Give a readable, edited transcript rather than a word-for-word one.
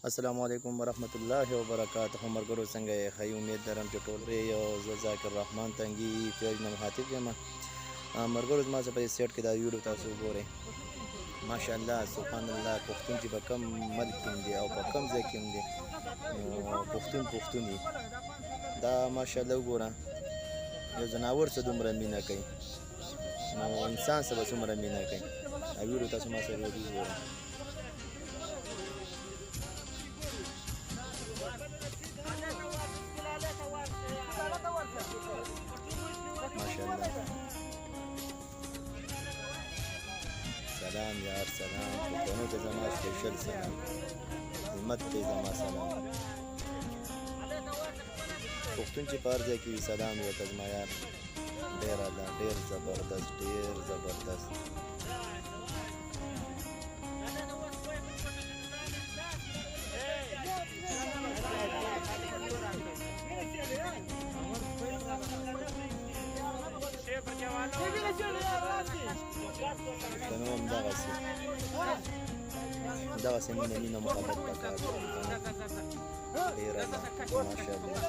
السلام علیکم ورحمت الله وبرکاته. مرګرو څنګه یې؟ ښه امید لرم چې ټول ښه یو. زه ذاکر رحمان تنګي پیج نه مخاطب یم. مرګرو زما څه په دې سیټ کې دا ویډیو تاسو وګورئ. ماشاءالله سبحان الله پښتون چې په کوم ملک کې دی او په کوم ځای کې دی نو پښتون وي. دا ماشاءالله وګوره یو ځناور څه دومره مینه کوي نو انسان څه به څومره مینه کوي. دا ویډیو تاسو ما سره وګورئ. ماشاءالله سلام یار سلام پښتنو ته زما سپیشل سلام همت ته زما سلام پښتون چې په هر ځای کې وي سلام یې ته زما یار ډېر زبردست پښتنو هم دغسې مینه محبت پکار دی. ډېره ده ماشاءالله.